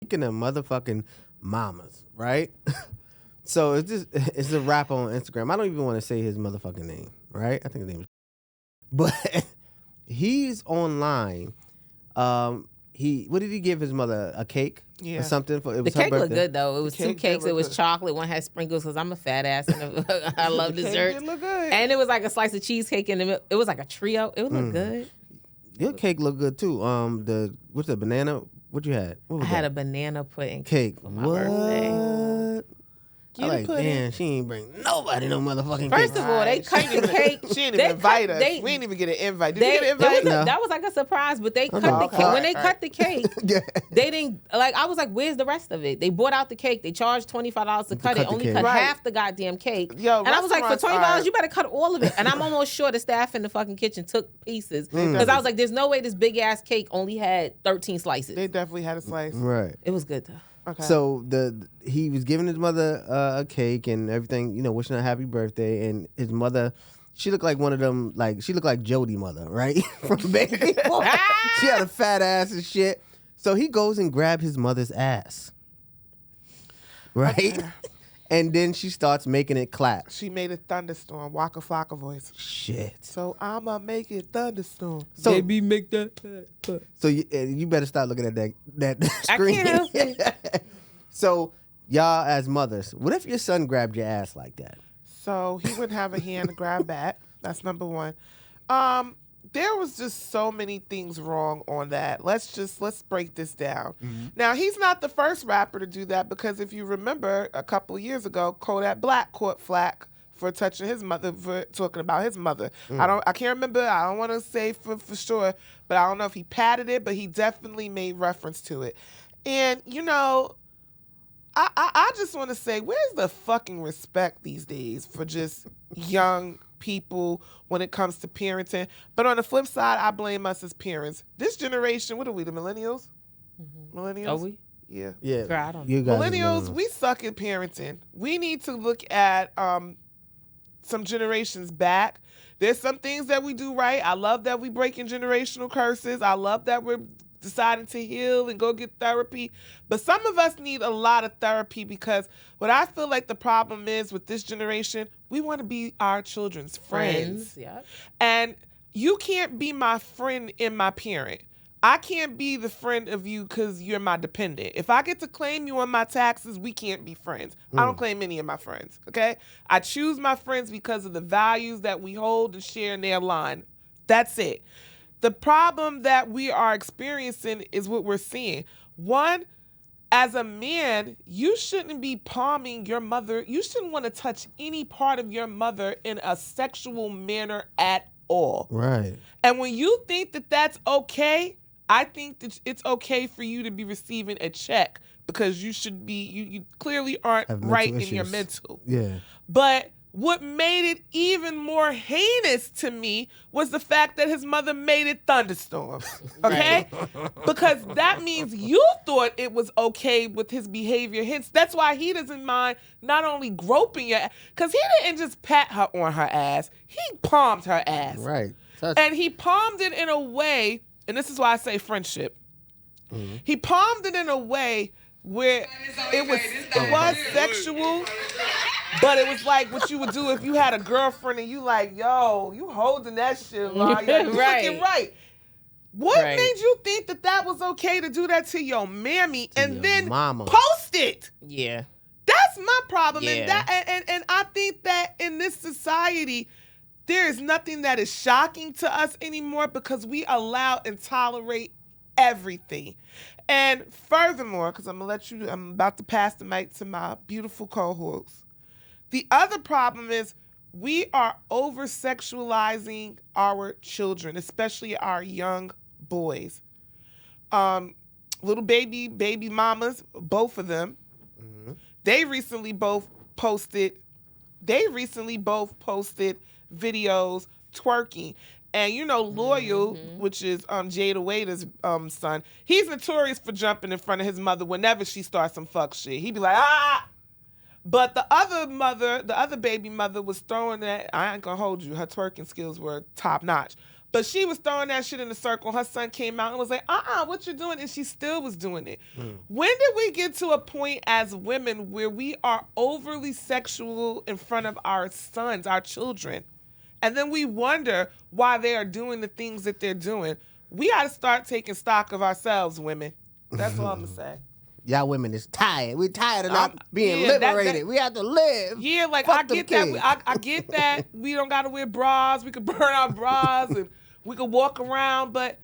Speaking of motherfucking mamas, right? So it's a rapper on Instagram. I don't even want to say his motherfucking name, right? I think his name is, but he's online. What did he give his mother? A cake or something? It was the her cake birthday. looked good though. It was two cakes. It was chocolate. One had sprinkles because I'm a fat ass and I love dessert. Cake did look good. And it was like a slice of cheesecake in the middle. It was like a trio. It would look good. Your cake looked good too. What's the banana? What you had? What was I had that? a banana pudding Cake for my birthday. I like, damn, she ain't bring nobody no motherfucking First cake. of all, they cut the cake. She didn't even invite us. We didn't even get an invite. Did you get an invite? That was like a surprise, but they cut the cake. When they cut the cake, they didn't, like, I was like, where's the rest of it? They bought out the cake. They charged $25 to cut it. Only cut half the goddamn cake. Yo, and I was like, for $20, you better cut all of it. And I'm almost sure the staff in the fucking kitchen took pieces. Because I was like, there's no way this big ass cake only had 13 slices. They definitely had a slice. Right. It was good though. Okay. So he was giving his mother a cake and everything, wishing her happy birthday. And his mother, she looked like one of them, like she looked like Jodie mother, right? From Baby. She had a fat ass and shit. So he goes and grabs his mother's ass, right? Okay. And then she starts making it clap. She made a thunderstorm, Waka Flocka voice. Shit. So I'ma make it thunderstorm. So baby, make that. So you better start looking at that screen. I can't help it. So y'all as mothers, what if your son grabbed your ass like that? So he wouldn't have a hand to grab that. That's number one. There was just so many things wrong on that. Let's break this down. Mm-hmm. Now, he's not the first rapper to do that because if you remember a couple of years ago, Kodak Black caught flack for touching his mother, for talking about his mother. I can't remember. I don't want to say for sure, but I don't know if he patted it, but he definitely made reference to it. And, I just want to say, where's the fucking respect these days for just young people when it comes to parenting? But on the flip side, I blame us as parents. This generation, what are we, the millennials? Mm-hmm. Millennials? Are we? Yeah. Yeah. Girl, I don't know. Millennials, we suck at parenting. We need to look at some generations back. There's some things that we do right. I love that we breaking generational curses. I love that we're deciding to heal and go get therapy. But some of us need a lot of therapy because what I feel like the problem is with this generation, we want to be our children's friends. Yeah. And you can't be my friend and my parent. I can't be the friend of you because you're my dependent. If I get to claim you on my taxes, we can't be friends. I don't claim any of my friends, okay? I choose my friends because of the values that we hold and share in their line. That's it. The problem that we are experiencing is what we're seeing. One, as a man, you shouldn't be palming your mother. You shouldn't want to touch any part of your mother in a sexual manner at all. Right. And when you think that that's okay, I think that it's okay for you to be receiving a check because you should be, you clearly aren't right in your mental. Yeah. But what made it even more heinous to me was the fact that his mother made it thunderstorm, okay? Because that means you thought it was okay with his behavior. Hence, that's why he doesn't mind not only groping your ass, because he didn't just pat her on her ass, he palmed her ass. Right. And he palmed it in a way, and this is why I say friendship. Mm-hmm. He palmed it in a way where it was sexual, but it was like what you would do if you had a girlfriend and you like, yo, you holding that shit, like, you looking right. What made you think that that was okay to do that to your mammy and then post it? Yeah. That's my problem. Yeah. And I think that in this society, there is nothing that is shocking to us anymore because we allow and tolerate everything. And furthermore, because I'm about to pass the mic to my beautiful co-host. The other problem is we are over-sexualizing our children, especially our young boys. Little baby mamas, both of them, they recently both posted videos twerking. And Loyal, which is Jada Waiter's son, he's notorious for jumping in front of his mother whenever she starts some fuck shit. He'd be like, ah! But the other baby mother was throwing that, I ain't gonna hold you, her twerking skills were top notch. But she was throwing that shit in the circle. Her son came out and was like, what you doing? And she still was doing it. When did we get to a point as women where we are overly sexual in front of our sons, our children? And then we wonder why they are doing the things that they're doing. We got to start taking stock of ourselves, women. That's all I'm going to say. Y'all women is tired. We're tired of not being liberated. We have to live. Yeah, like Fuck I get that. I get that. We don't got to wear bras. We could burn our bras and we could walk around. But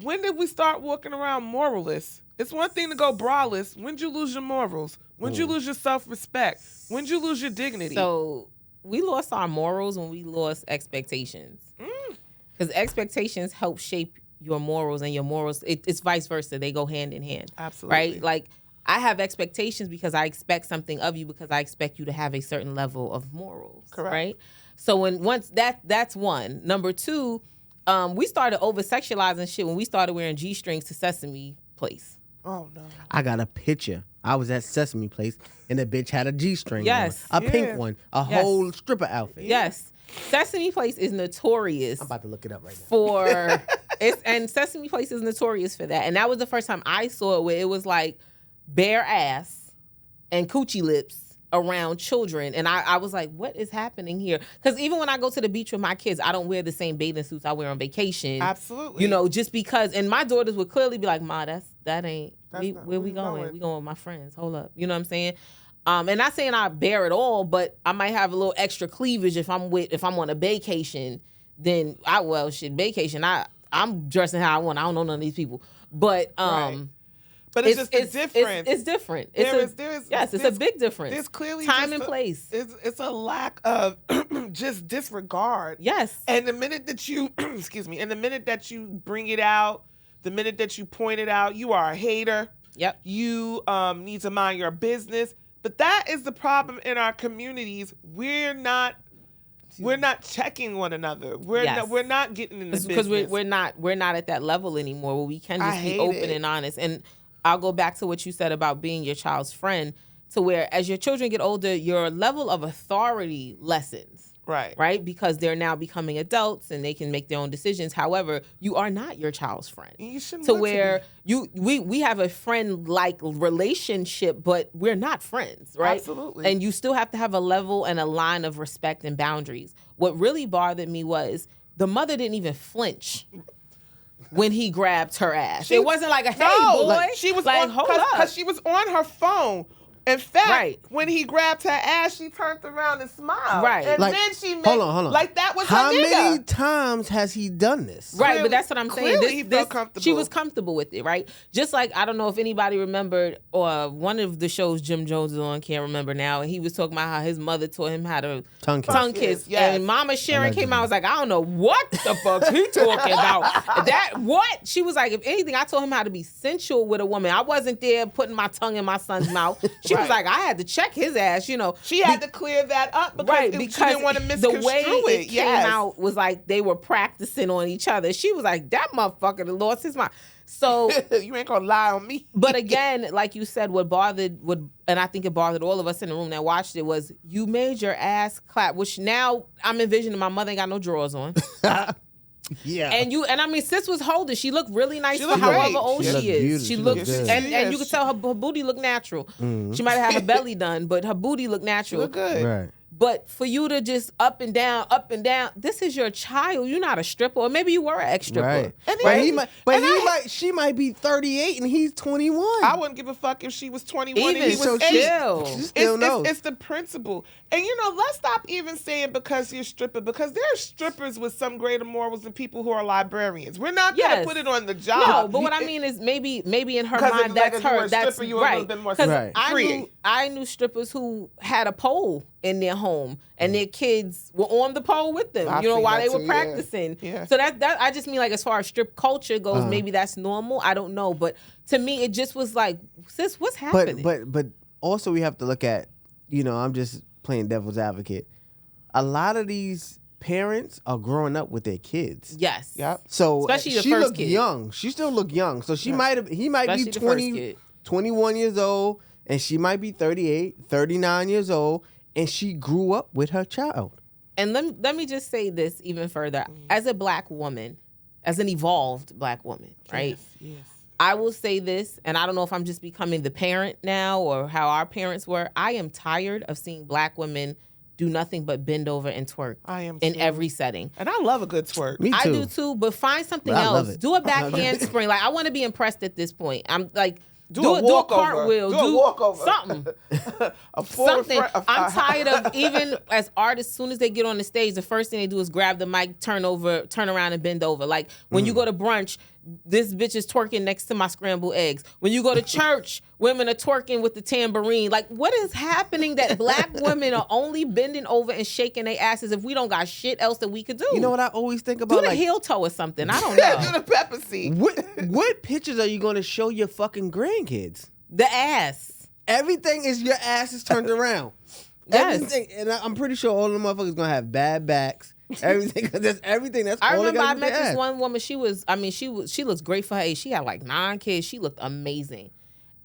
when did we start walking around moralless? It's one thing to go braless. When did you lose your morals? When did you lose your self-respect? When did you lose your dignity? So we lost our morals when we lost expectations. Because expectations help shape your morals, and your morals, it's vice versa. They go hand in hand. Absolutely. Right? Like, I have expectations because I expect something of you because I expect you to have a certain level of morals. Correct. Right? So once that's one. Number two, we started over-sexualizing shit when we started wearing G-strings to Sesame Place. Oh, no. I got a picture. I was at Sesame Place, and the bitch had a G-string Yes. on. A pink one. A whole stripper outfit. Yes. Sesame Place is notorious. I'm about to look it up right now. For and Sesame Place is notorious for that. And that was the first time I saw it, where it was like bare ass and coochie lips around children. And I was like, what is happening here? Because even when I go to the beach with my kids, I don't wear the same bathing suits I wear on vacation. Absolutely. You know, just because. And my daughters would clearly be like, Ma, that ain't where we going. going. We going with my friends. Hold up. You know what I'm saying? And not saying I bear it all, but I might have a little extra cleavage if I'm on a vacation. Then vacation. I'm dressing how I want. I don't know none of these people, but But it's just a difference. It's different. It's a big difference. There's clearly time and place. It's a lack of just disregard. Yes. And the minute that you and the minute that you bring it out, the minute that you point it out, you are a hater. Yep. You need to mind your business. But that is the problem in our communities. We're not checking one another. We're not getting in the business. Because we're not at that level anymore where we can just be open and honest. And I'll go back to what you said about being your child's friend, to where as your children get older, your level of authority lessens. Right? Because they're now becoming adults and they can make their own decisions. However, you are not your child's friend. You shouldn't. To where we have a friend-like relationship, but we're not friends, right? Absolutely. And you still have to have a level and a line of respect and boundaries. What really bothered me was the mother didn't even flinch when he grabbed her ass. It wasn't like a, hey, boy. She was like, hold up. Because she was on her phone. In fact, when he grabbed her ass, she turned around and smiled. Right. And like, then she made, hold on. like that was How her nigga. many times has he done this? Right, Clearly, but that's what I'm saying. He felt comfortable. She was comfortable with it, right? Just like, I don't know if anybody remembered, or one of the shows Jim Jones is on, can't remember now, and he was talking about how his mother taught him how to tongue kiss. Yes. And Mama Sharon came out and was like, I don't know what the fuck he talking about. What? She was like, if anything, I taught him how to be sensual with a woman. I wasn't there putting my tongue in my son's mouth. She was like, I had to check his ass, you know. She had to clear that up because she didn't want to misconstrue the way it came Yes. out was like they were practicing on each other. She was like, that motherfucker done lost his mind. So you ain't gonna lie on me. But again, like you said, and I think it bothered all of us in the room that watched it, was you made your ass clap, which now I'm envisioning my mother ain't got no drawers on. Yeah. And I mean, sis was holding. She looked really nice for looked however great. old she is. She looked good. and you could tell her booty looked natural. Mm-hmm. She might have her belly done, but her booty looked natural. She looked good. Right. But for you to just up and down, this is your child. You're not a stripper, or maybe you were an ex-stripper. Right. She might be 38 and he's 21. I wouldn't give a fuck if she was 21 even and he was 8. She still knows. It's the principle. And let's stop even saying because you're a stripper, because there are strippers with some greater morals than people who are librarians. We're not going to put it on the job. No, but what I mean is maybe in her mind that's her. That's right. Because I knew strippers who had a pole in their home and their kids were on the pole with them, while they were practicing. Yeah. So that I just mean, like, as far as strip culture goes, maybe that's normal. I don't know, but to me, it just was like, sis, what's happening? But also we have to look at, I'm just playing devil's advocate. A lot of these parents are growing up with their kids. Yes. Yep. So especially the she first looked kid. young. She still looked young. So he might Especially be 21 years old, and she might be 38, 39 years old, and she grew up with her child. And let me just say this even further. As a black woman, as an evolved black woman, right? Yes. I will say this, and I don't know if I'm just becoming the parent now or how our parents were. I am tired of seeing black women do nothing but bend over and twerk. I am in too. every setting. And I love a good twerk. Me too. I do too, but find something else. Do a back handspring. Like, I want to be impressed at this point. I'm like, do a cartwheel. Do a walkover. Something. Something. I'm tired of, even as artists, as soon as they get on the stage, the first thing they do is grab the mic, turn around and bend over. Like, when you go to brunch, this bitch is twerking next to my scrambled eggs. When you go to church, women are twerking with the tambourine. Like, what is happening that black women are only bending over and shaking their asses if we don't got shit else that we could do? You know what I always think about? Do the heel toe or something. I don't know. Do the pepper seed. What pictures are you going to show your fucking grandkids? The ass. Everything is your ass is turned around. Yes. Everything, and I'm pretty sure all the motherfuckers going to have bad backs. Everything, that's everything. That's I all remember I they met got this one woman. She looks great for her age. She had like 9 kids. She looked amazing.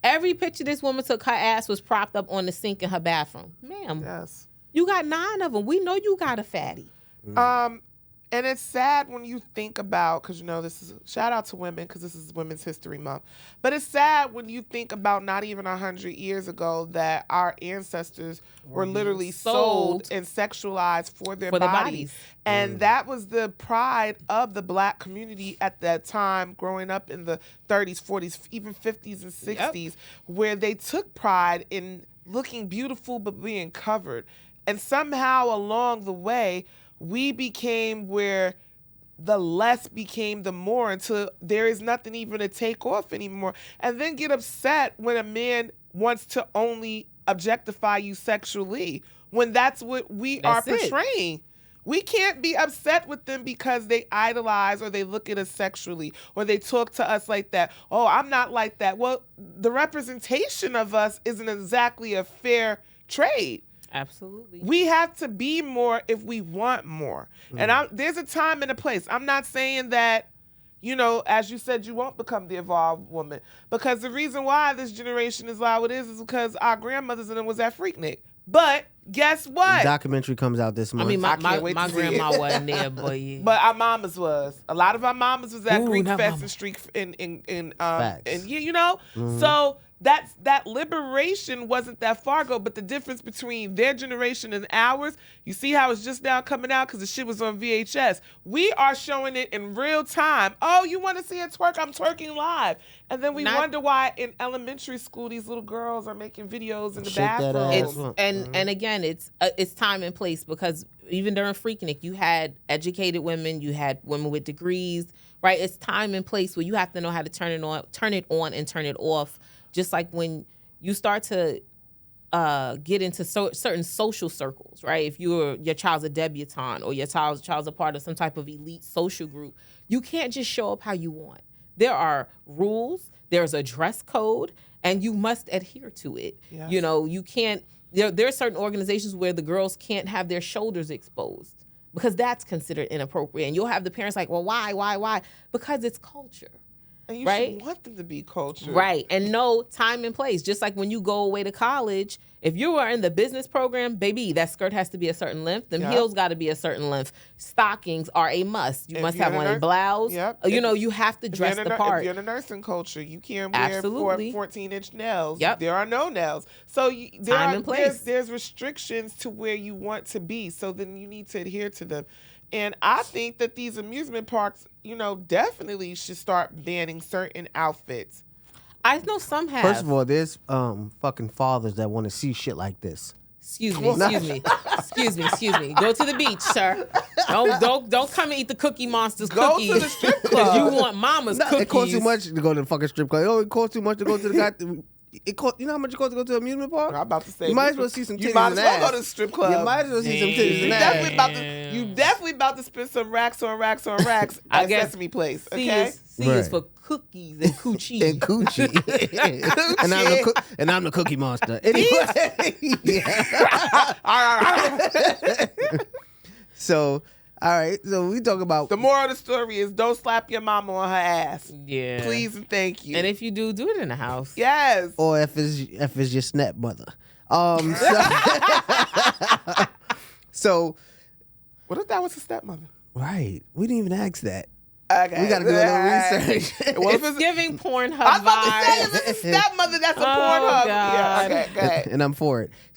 Every picture this woman took, her ass was propped up on the sink in her bathroom. Ma'am, Yes. you got 9 of them. We know you got a fatty. And it's sad when you think about, because, this is shout out to women, because this is Women's History Month. But it's sad when you think about not even 100 years ago that our ancestors were literally sold and sexualized for their bodies. And that was the pride of the black community at that time, growing up in the 30s, 40s, even 50s and 60s, where they took pride in looking beautiful but being covered. And somehow along the way, we became where the less became the more, until there is nothing even to take off anymore. And then get upset when a man wants to only objectify you sexually, when that's what we are portraying. We can't be upset with them because they idolize or they look at us sexually or they talk to us like that. Oh, I'm not like that. Well, the representation of us isn't exactly a fair trade. Absolutely. We have to be more if we want more. And there's a time and a place. I'm not saying that, as you said, you won't become the evolved woman. Because the reason why this generation is how it is because our grandmothers and them was at Freaknik. But guess what? The documentary comes out this month. I mean, my grandma it. wasn't there, but yeah. But our mamas was. A lot of our mamas was at Greek not Fest mama. and Street Facts. and so that liberation wasn't that far ago. But the difference between their generation and ours, you see how it's just now coming out because the shit was on VHS. We are showing it in real time. Oh, you want to see it twerk? I'm twerking live. And then we wonder why in elementary school these little girls are making videos in the bathroom. And again, it's time and place, because even during Freaknik, you had educated women, you had women with degrees, right? It's time and place where you have to know how to turn it on and turn it off. Just like when you start to get into certain social circles, right? If your child's a debutante or your child's a part of some type of elite social group, you can't just show up how you want. There are rules, there's a dress code, and you must adhere to it. Yes. You can't, there are certain organizations where the girls can't have their shoulders exposed because that's considered inappropriate. And you'll have the parents like, well, why? Because it's culture. And you should want them to be cultured. Right. And know time and place. Just like when you go away to college, if you are in the business program, baby, that skirt has to be a certain length. Them heels got to be a certain length. Stockings are a must. You must have one in blouse. Yep. You have to dress the part. If you're in a nursing culture, you can't wear 14-inch nails. Yep. There are no nails. So there's restrictions to where you want to be. So then you need to adhere to them. And I think that these amusement parks, definitely should start banning certain outfits. I know some have. First of all, there's fucking fathers that want to see shit like this. Excuse me. Go to the beach, sir. Don't come and eat the Cookie Monster's cookies. Go to the strip club. You want mama's cookies. It costs too much to go to the fucking strip club. It costs too much to go to the goddamn... You know how much it costs to go to an amusement park? I'm about to say, you might as well see some titties and ass. You might as well go to the strip club. You might as well see some titties and ass. You definitely about to spend some racks on racks at Sesame Place. Okay, C is for cookies and coochie. And coochie. and I'm the Cookie Monster. Anyway. So. All right, so we talk about... The moral of the story is don't slap your mama on her ass. Yeah. Please and thank you. And if you do it in the house. Yes. Or if it's your stepmother. So... What if that was a stepmother? Right. We didn't even ask that. Okay. We got to do a little research. Well, It's giving Pornhub I was about to say, vibes. if it's a stepmother, that's a Oh, Pornhub. God. Yeah, okay, go ahead. And I'm for it.